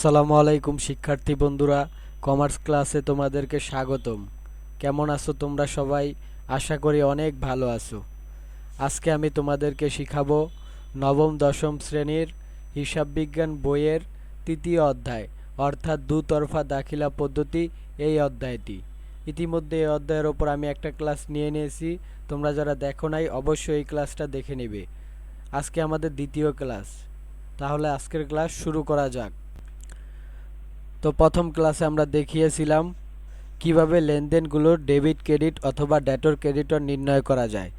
আসসালামু আলাইকুম শিক্ষার্থী বন্ধুরা, কমার্স ক্লাসে তোমাদেরকে স্বাগতম। কেমন আছো তোমরা সবাই? আশা করি অনেক ভালো আছো। আজকে আমি তোমাদেরকে শিখাবো নবম দশম শ্রেণীর হিসাব বিজ্ঞান বইয়ের তৃতীয় অধ্যায়, অর্থাৎ দুতরফা দাখিলা পদ্ধতি, এই অধ্যায়টি। ইতিমধ্যে এই অধ্যায়ের ওপর আমি একটা ক্লাস নিয়ে নিয়েছি। তোমরা যারা দেখো নাই অবশ্যই এই ক্লাসটা দেখে নেবে। আজকে আমাদের দ্বিতীয় ক্লাস। তাহলে আজকের ক্লাস শুরু করা যাক। তো প্রথম ক্লাসে আমরা দেখিয়েছিলাম কিভাবে লেনদেনগুলোর ডেবিট ক্রেডিট অথবা ডেটর ক্রেডিটর নির্ণয় করা যায়।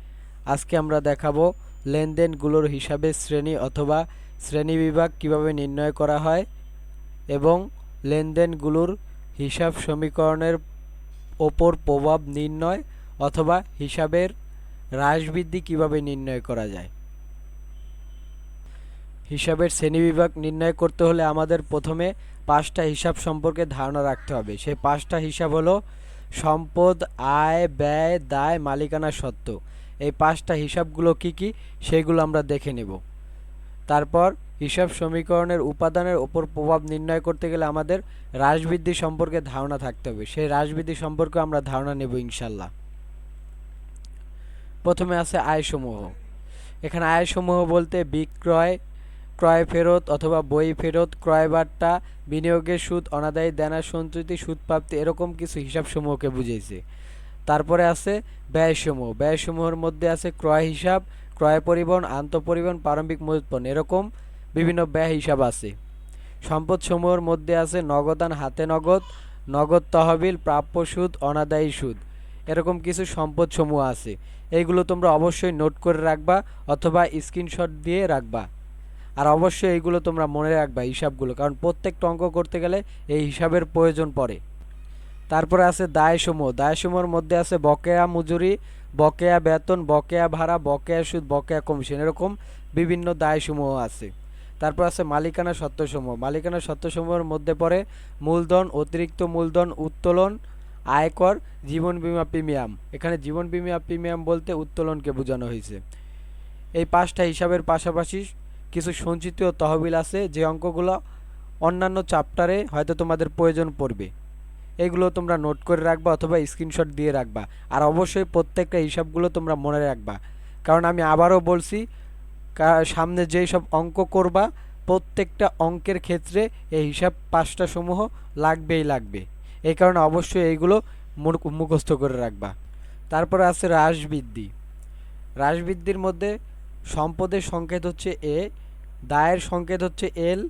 আজকে আমরা দেখাবো লেনদেনগুলোর হিসাবের শ্রেণী অথবা শ্রেণীবিভাগ কিভাবে নির্ণয় করা হয় এবং লেনদেনগুলোর হিসাব সমীকরণের ওপর প্রভাব নির্ণয় অথবা হিসাবের হ্রাস বৃদ্ধি কিভাবে নির্ণয় করা যায়। হিসাবের শ্রেণীবিভাগ নির্ণয় করতে হলে আমাদের প্রথমে 5টা হিসাব সম্পর্কে ধারণা রাখতে হবে। সেই 5টা হিসাব হলো সম্পদ, আয়, ব্যয়, দায়, মালিকানা সত্ত্ব। এই 5টা হিসাবগুলো কি কি সেগুলো আমরা দেখে নেব। তারপর হিসাব সমীকরণের উপাদানের ওপর প্রভাব নির্ণয় করতে গেলে আমাদের হ্রাস বৃদ্ধি সম্পর্কে ধারণা থাকতে হবে। সেই হ্রাস বৃদ্ধি সম্পর্কে আমরা ধারণা নেব ইনশাল্লাহ। প্রথমে আছে আয়সমূহ। এখানে আয়সমূহ বলতে বিক্রয়, ক্রয় ফেরত অথবা বই ফেরত, ক্রয় বার্তা, বিনিয়োগের সুদ, অনাদায়ী দেনা সঞ্চিতি, সুদ প্রাপ্তি, এরকম কিছু হিসাবসমূহকে বুঝিয়েছে। তারপরে আছে ব্যয়সমূহ। ব্যয়সমূহের মধ্যে আছে ক্রয় হিসাব, ক্রয় পরিবহন, আন্তঃপরিবহন, প্রারম্ভিক মজুত পণ্য, এরকম বিভিন্ন ব্যয় হিসাব আছে। সম্পদসমূহের মধ্যে আছে নগদান, হাতে নগদ, নগদ তহবিল, প্রাপ্য সুদ, অনাদায়ী সুদ, এরকম কিছু সম্পদসমূহ আছে। এইগুলো তোমরা অবশ্যই নোট করে রাখবা অথবা স্ক্রিনশট দিয়ে রাখবা। আর অবশ্যই এইগুলো তোমরা মনে রাখবা হিসাবগুলো, কারণ প্রত্যেকটা অঙ্ক করতে গেলে এই হিসাবের প্রয়োজন পড়ে। তারপরে আছে দায়সমূহ। দায়সমূহের মধ্যে আছে বকেয়া মজুরি, বকেয়া বেতন, বকেয়া ভাড়া, বকেয়া সুদ, বকেয়া কমিশন, এরকম বিভিন্ন দায়সমূহ আছে। তারপর আছে মালিকানা সত্ত্বসমূহ। মালিকানা সত্ত্বসমূহের মধ্যে পড়ে মূলধন, অতিরিক্ত মূলধন, উত্তোলন, আয়কর, জীবন বীমা প্রিমিয়াম। এখানে জীবন বীমা প্রিমিয়াম বলতে উত্তোলনকে বোঝানো হয়েছে। এই 5টা হিসাবের পাশাপাশি কিছু সঞ্চিত তহবিল আছে, যে অঙ্কগুলো অন্যান্য চ্যাপ্টারে হয়তো তোমাদের প্রয়োজন পড়বে। এগুলো তোমরা নোট করে রাখবা অথবা স্ক্রিনশট দিয়ে রাখবা। আর অবশ্যই প্রত্যেকটা হিসাবগুলো তোমরা মনে রাখবা, কারণ আমি আবারও বলছি, সামনে যেই সব অঙ্ক করবা প্রত্যেকটা অঙ্কের ক্ষেত্রে এই হিসাব 5টা সমূহ লাগবেই লাগবে। এই কারণে অবশ্যই এইগুলো মুখস্থ করে রাখবা। তারপরে আছে হ্রাস বৃদ্ধি। হ্রাস বৃদ্ধির মধ্যে সম্পদের সংকেত হচ্ছে এ, দায়ের সংকেত হচ্ছে এল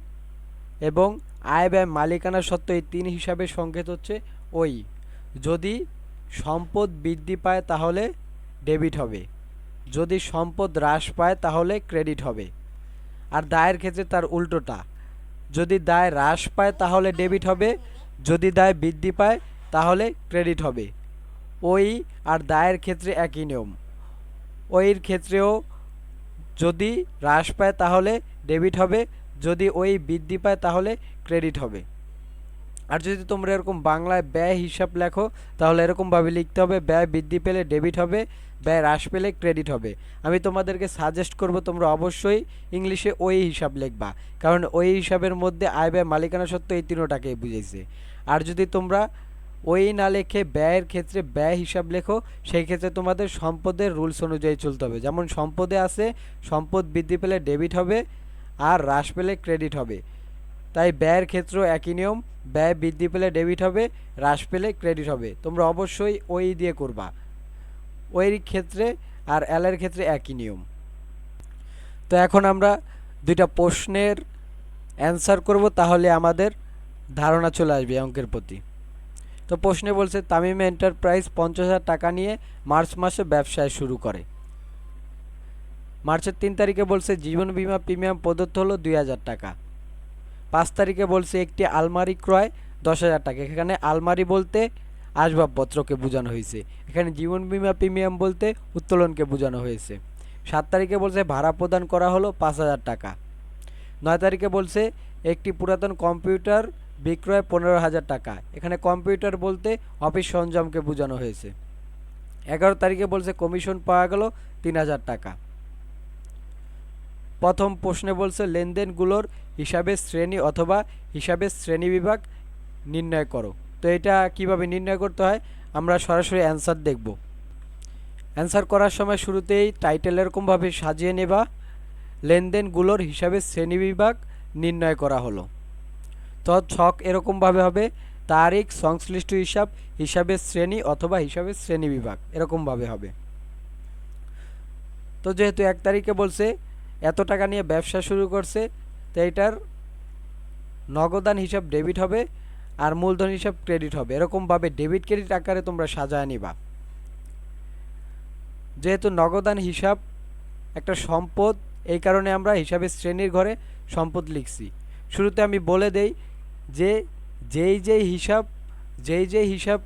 এবং আয় ব্যয় মালিকানা সত্ত্ব, এই 3 হিসাবের সংকেত হচ্ছে ওই। যদি সম্পদ বৃদ্ধি পায় তাহলে ডেবিট হবে, যদি সম্পদ হ্রাস পায় তাহলে ক্রেডিট হবে। আর দায়ের ক্ষেত্রে তার উল্টোটা, যদি দায় হ্রাস পায় তাহলে ডেবিট হবে, যদি দায় বৃদ্ধি পায় তাহলে ক্রেডিট হবে। ওই আর দায়ের ক্ষেত্রে একই নিয়ম। ওইর ক্ষেত্রেও যদি হ্রাস পায় তাহলে ডেবিট হবে, যদি ওই বৃদ্ধি পায় তাহলে ক্রেডিট হবে। আর যদি তোমরা এরকম বাংলায় ব্যয় হিসাব লেখো তাহলে এরকমভাবে লিখতে হবে, ব্যয় বৃদ্ধি পেলে ডেবিট হবে, ব্যয় হ্রাস পেলে ক্রেডিট হবে। আমি তোমাদেরকে সাজেস্ট করব তোমরা অবশ্যই ইংলিশে ওই হিসাব লিখবা, কারণ ওই হিসাবের মধ্যে আয় ব্যয় মালিকানা সত্ত্ব এই তিনটাকেই বুঝাইছে। আর যদি তোমরা ওই না লেখে ব্যয়ের ক্ষেত্রে ব্যয় হিসাব লেখো, সেই ক্ষেত্রে তোমাদের সম্পদের রুলস অনুযায়ী চলতে হবে। যেমন সম্পদে আছে সম্পদ বৃদ্ধি পেলে ডেবিট হবে আর হ্রাস পেলে ক্রেডিট হবে, তাই ব্যয়ের ক্ষেত্রেও একই নিয়ম, ব্যয় বৃদ্ধি পেলে ডেবিট হবে, হ্রাস পেলে ক্রেডিট হবে। তোমরা অবশ্যই ওই দিয়ে করবা। ওইর ক্ষেত্রে আর এলের ক্ষেত্রে একই নিয়ম। তো এখন আমরা 2টা প্রশ্নের অ্যান্সার করব, তাহলে আমাদের ধারণা চলে আসবে অঙ্কের প্রতি। তো প্রশ্নে বলছে তামিম এন্টারপ্রাইজ 50,000 টাকা নিয়ে মার্চ মাসে ব্যবসায় শুরু করে। মার্চের 3 তারিখে বলছে জীবন বীমা প্রিমিয়াম প্রদত্ত হলো 2,000 টাকা। 5 তারিখে বলছে একটি আলমারি ক্রয় 10,000 টাকা। এখানে আলমারি বলতে আসবাবপত্রকে বোঝানো হয়েছে, এখানে জীবন বীমা প্রিমিয়াম বলতে উত্তোলনকে বোঝানো হয়েছে। 7 তারিখে বলছে ভাড়া প্রদান করা হলো 5,000 টাকা। 9 তারিখে বলছে একটি পুরাতন কম্পিউটার বিক্রয় 15,000 টাকা। এখানে কম্পিউটার বলতে অফিস সরঞ্জামকে বোঝানো হয়েছে। 11 তারিখে বলছে কমিশন পাওয়া গেল 3,000 টাকা। প্রথম প্রশ্নে বলছে লেনদেনগুলোর হিসাবের শ্রেণী অথবা হিসাবের শ্রেণীবিভাগ নির্ণয় করো। তো এটা কিভাবে নির্ণয় করতে হয় আমরা সরাসরি অ্যান্সার দেখব। অ্যান্সার করার সময় শুরুতেই টাইটেল এরকমভাবে সাজিয়ে নেবা, লেনদেনগুলোর হিসাবের শ্রেণীবিভাগ নির্ণয় করা হলো। তো ছক এরকমভাবে হবে, তারিখ, সংশ্লিষ্ট হিসাব, হিসাবের শ্রেণী অথবা হিসাবের শ্রেণীবিভাগ এরকমভাবে হবে। তো যেহেতু 1 তারিখে বলছে এত টাকা নিয়ে ব্যবসা শুরু করছে, তো এটার নগদান হিসাব ডেবিট হবে আর মূলধন হিসাব ক্রেডিট হবে। এরকমভাবে ডেবিট ক্রেডিট আকারে তোমরা সাজায় নিবা। যেহেতু নগদান হিসাব একটা সম্পদ, এই কারণে আমরা হিসাবের শ্রেণীর ঘরে সম্পদ লিখছি। শুরুতে আমি বলে দেই যে যেই হিসাব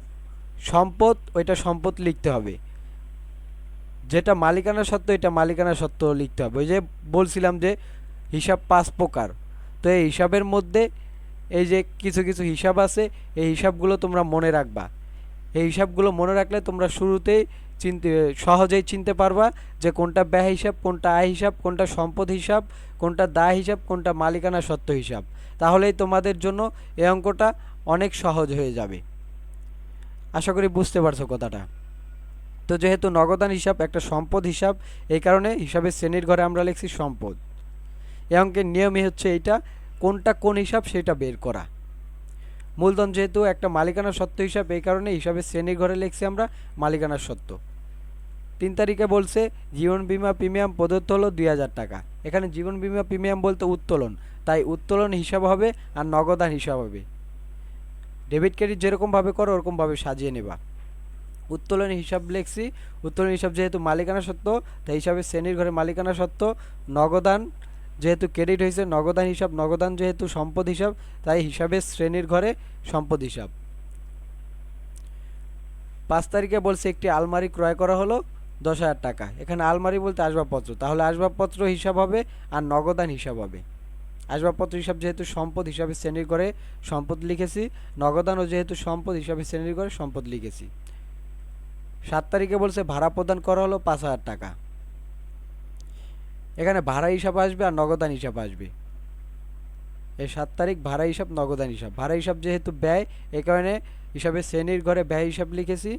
সম্পদ ওইটা সম্পদ লিখতে হবে, যেটা মালিকানা সত্ত্ব এটা মালিকানা সত্ত্ব লিখতে হবে। ওই যে বলছিলাম যে হিসাব 5 প্রকার, তো এই হিসাবের মধ্যে এই যে কিছু কিছু হিসাব আছে, এই হিসাবগুলো তোমরা মনে রাখবা। এই হিসাবগুলো মনে রাখলে তোমরা শুরুতেই সহজেই চিনতে পারবা যে কোনটা ব্যয় হিসাব, কোনটা আয় হিসাব, কোনটা সম্পদ হিসাব, কোনটা দায় হিসাব, কোনটা মালিকানা সত্ত্ব হিসাব। তাহলেই তোমাদের জন্য এই অঙ্কটা অনেক সহজ হয়ে যাবে। আশা করি বুঝতে পারছো কথাটা। তো যেহেতু নগদান হিসাব একটা সম্পদ হিসাব, এই কারণে হিসাবের শ্রেণীর ঘরে আমরা লিখছি সম্পদ। এই অঙ্কের নিয়মই হচ্ছে এইটা, কোনটা কোন হিসাব সেটা বের করা। মূলধন যেহেতু একটা মালিকানা সত্ত্ব হিসাব, এই কারণে হিসাবের শ্রেণীর ঘরে লিখছি আমরা মালিকানা সত্ত্ব। 3 তারিখে বলছে জীবন বীমা প্রিমিয়াম প্রদত্ত হলো 2000 টাকা। এখানে জীবন বীমা প্রিমিয়াম বলতে উত্তোলন, তাই উত্তোলন হিসাব হবে আর নগদান হিসাব হবে। ডেবিট ক্রেডিট যেরকমভাবে করো ওরকমভাবে সাজিয়ে নেবা। উত্তোলন হিসাব লিখছি, উত্তোলন হিসাব যেহেতু মালিকানা সত্ত্ব তাই হিসাবের শ্রেণীর ঘরে মালিকানা সত্ত্ব। নগদান যেহেতু ক্রেডিট হয়েছে নগদান হিসাব, নগদান যেহেতু সম্পদ হিসাব তাই হিসাবের শ্রেণীর ঘরে সম্পদ হিসাব। 5 তারিখে বলছে একটি আলমারি ক্রয় করা হলো 10,000 টাকা। এখানে আলমারি বলতে আসবাবপত্র, তাহলে আসবাবপত্র হিসাব হবে আর নগদান হিসাব হবে। আসবাবপত্র হিসাব যেহেতু সম্পদ, হিসাবের শ্রেণীর ঘরে সম্পদ লিখেছি। নগদানও যেহেতু সম্পদ, হিসাবের শ্রেণীর ঘরে সম্পদ লিখেছি। 7 তারিখে বলছে ভাড়া প্রদান করা হলো 5,000 টাকা। এখানে ভাড়া হিসাব আসবে আর নগদান হিসাব আসবে। এই 7 তারিখ ভাড়া হিসাব, নগদান হিসাব। ভাড়া হিসাব যেহেতু ব্যয়, এই কারণে হিসাবের শ্রেণীর ঘরে ব্যয় হিসাব লিখেছি।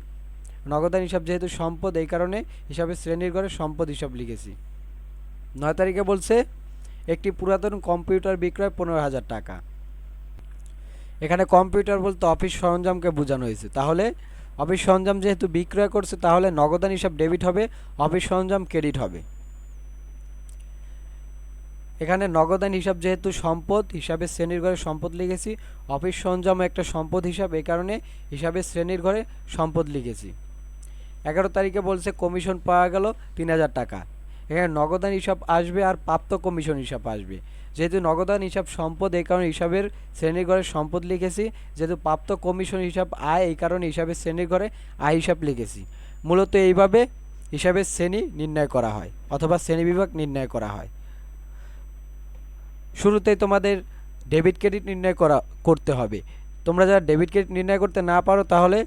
নগদান হিসাব যেহেতু সম্পদ, এই কারণে হিসাবের শ্রেণীর ঘরে সম্পদ হিসাব লিখেছি। 9 তারিখে বলছে একটি পুরাতন কম্পিউটার বিক্রয় 15,000 টাকা। এখানে কম্পিউটার বলতে অফিস সরঞ্জামকে বোঝানো হয়েছে, তাহলে অফিস সরঞ্জাম যেহেতু বিক্রয় করছে তাহলে নগদান হিসাব ডেবিট হবে, অফিস সরঞ্জাম ক্রেডিট হবে। এখানে নগদান হিসাব যেহেতু সম্পদ, হিসাবের শ্রেণীর ঘরে সম্পদ লিখেছি। অফিস সরঞ্জাম একটা সম্পদ হিসাব, এই কারণে হিসাবের শ্রেণীর ঘরে সম্পদ লিখেছি। 11 তারিখে বলছে কমিশন পাওয়া গেল 3,000 টাকা। এখানে নগদান হিসাব আসবে আর প্রাপ্ত কমিশন হিসাব আসবে। যেহেতু নগদান হিসাব সম্পদ, এই কারণে হিসাবের শ্রেণীর ঘরে সম্পদ লিখেছি। যেহেতু প্রাপ্ত কমিশন হিসাব আয়, এই কারণে হিসাবের শ্রেণীর ঘরে আয় হিসাব লিখেছি। মূলত এইভাবে হিসাবের শ্রেণী নির্ণয় করা হয় অথবা শ্রেণীবিভাগ নির্ণয় করা হয়। শুরুতেই তোমাদের ডেবিট ক্রেডিট নির্ণয় করতে হবে। তোমরা যারা ডেবিট ক্রেডিট নির্ণয় করতে না পারো তাহলে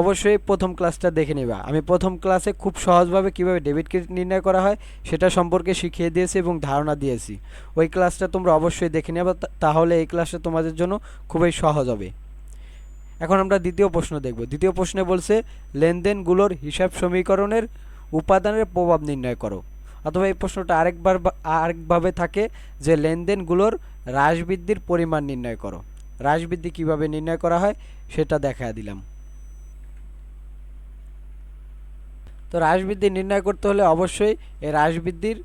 অবশ্যই প্রথম ক্লাসটা দেখে নেবা। আমি প্রথম ক্লাসে খুব সহজভাবে কিভাবে ডেবিট ক্রেডিট নির্ণয় করা হয় সেটা সম্পর্কে শিখিয়ে দিয়েছি এবং ধারণা দিয়েছি। ওই ক্লাসটা তোমরা অবশ্যই দেখে নেবা, তাহলে এই ক্লাসটা তোমাদের জন্য খুবই সহজ হবে। এখন আমরা দ্বিতীয় প্রশ্ন দেখব। দ্বিতীয় প্রশ্নে বলছে লেনদেনগুলোর হিসাব সমীকরণের উপাদানের প্রভাব নির্ণয় করো। অথবা এই প্রশ্নটা আরেকভাবে থাকে যে লেনদেনগুলোর হ্রাস বৃদ্ধির পরিমাণ নির্ণয় করো। হ্রাস বৃদ্ধি কীভাবে নির্ণয় করা হয় সেটা দেখা দিলাম। তো হ্রাস বৃদ্ধি নির্ণয় করতে হলে অবশ্যই এই হ্রাস বৃদ্ধির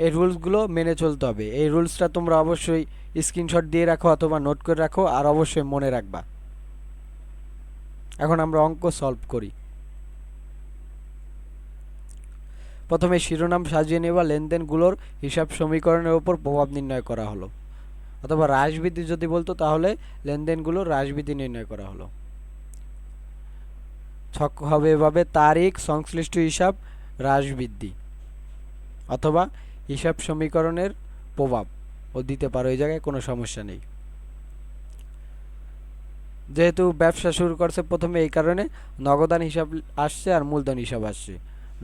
এই রুলসগুলো মেনে চলতে হবে। এই রুলসটা তোমরা অবশ্যই স্ক্রিনশট দিয়ে রাখো অথবা নোট করে রাখো আর অবশ্যই মনে রাখবা। এখন আমরা অঙ্ক সলভ করি। প্রথমে শিরোনাম সাজিয়ে নেবা, লেনদেনগুলোর হিসাব সমীকরণের উপর প্রভাব নির্ণয় করা হলো। অথবা হ্রাস বৃদ্ধি যদি বলতো তাহলে লেনদেনগুলোর হ্রাস বৃদ্ধি নির্ণয় করা হলো। ছক হবে এভাবে, তারিখ, সংশ্লিষ্ট হিসাব, হ্রাস বৃদ্ধি অথবা হিসাব সমীকরণের প্রভাব ও দিতে পারো, এই জায়গায় কোনো সমস্যা নেই। যেহেতু ব্যবসা শুরু করছে প্রথমে, এই কারণে নগদান হিসাব আসছে আর মূলধন হিসাব আসছে।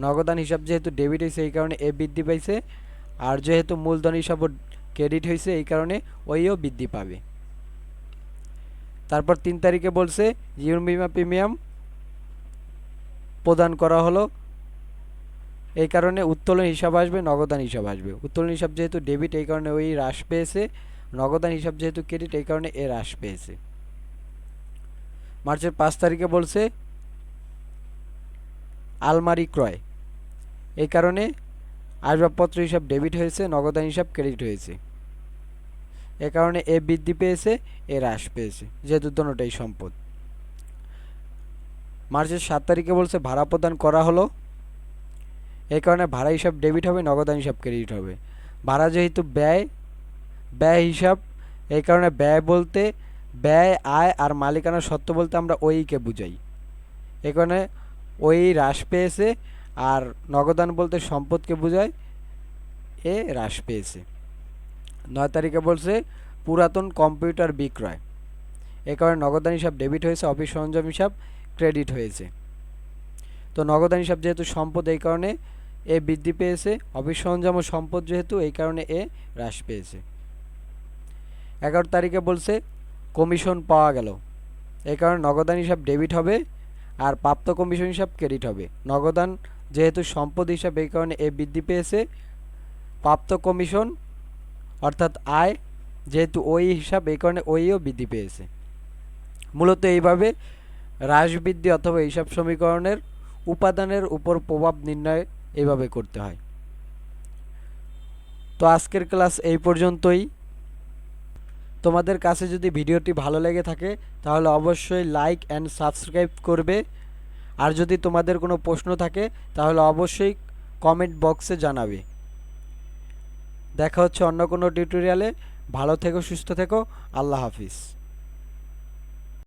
নগদান হিসাব যেহেতু ডেবিট হয়েছে এই কারণে এ বৃদ্ধি পাইছে, আর যেহেতু মূলধন হিসাবও ক্রেডিট হয়েছে, এই কারণে ওইও বৃদ্ধি পাবে। তারপর 3 তারিখে বলছে জীবন বীমা প্রিমিয়াম প্রদান করা হলো, এই কারণে উত্তোলন হিসাব আসবে, নগদান হিসাব আসবে। উত্তোলন হিসাব যেহেতু ডেবিট, এই কারণে ওই হ্রাস পেয়েছে। নগদান হিসাব যেহেতু ক্রেডিট, এই কারণে এ হ্রাস পেয়েছে। মার্চের 5 তারিখে বলছে আলমারি ক্রয়, এই কারণে আসবাবপত্র হিসাব ডেবিট হয়েছে, নগদান হিসাব ক্রেডিট হয়েছে। এ কারণে এ বৃদ্ধি পেয়েছে, এ হ্রাস পেয়েছে, যেহেতু দুটোটাই সম্পদ। মার্চের 7 তারিখে বলছে ভাড়া প্রদান করা হলো, এই কারণে ভাড়া হিসাব ডেবিট হবে, নগদান হিসাব ক্রেডিট হবে। ভাড়া যেহেতু ব্যয় হিসাব, এই কারণে ব্যয় বলতে ব্যয়, আয় আর মালিকানা সত্ত্ব বলতে আমরা ওইকে বুঝাই, এই কারণে ওই হ্রাস পেয়েছে। আর নগদান বলতে সম্পদকে বোঝায়, এ হ্রাস পেয়েছে। 9 তারিখে বলছে পুরাতন কম্পিউটার বিক্রয়, এই কারণে নগদান হিসাব ডেবিট হয়েছে, অফিস সরঞ্জাম হিসাব ক্রেডিট হয়েছে। তো নগদান হিসাব যেহেতু সম্পদ, এই কারণে এ বৃদ্ধি পেয়েছে। অফিস সরঞ্জাম ও সম্পদ যেহেতু, এই কারণে এ হ্রাস পেয়েছে। 11 তারিখে বলছে কমিশন পাওয়া গেল, এই কারণে নগদান হিসাব ডেবিট হবে, আর প্রাপ্ত কমিশন হিসাব ক্রেডিট হবে। নগদান যেহেতু সম্পদ হিসাব, এই কারণে এ বৃদ্ধি পেয়েছে। প্রাপ্ত কমিশন অর্থাৎ আয় যেহেতু ওই হিসাব, এই কারণে ওইও বৃদ্ধি পেয়েছে। মূলত এইভাবে হ্রাস বৃদ্ধি অথবা হিসাব সমীকরণের উপাদানের উপর প্রভাব নির্ণয় এইভাবে করতে হয়। তো আজকের ক্লাস এই পর্যন্তই। তোমাদের কাছে যদি ভিডিওটি ভালো লেগে থাকে তাহলে অবশ্যই লাইক অ্যান্ড সাবস্ক্রাইব করবে। আর যদি তোমাদের কোনো প্রশ্ন থাকে তাহলে অবশ্যই কমেন্ট বক্সে জানাবে। দেখা হচ্ছে অন্য কোনো টিউটোরিয়ালে। ভালো থেকো, সুস্থ থেকো। আল্লাহ হাফিজ।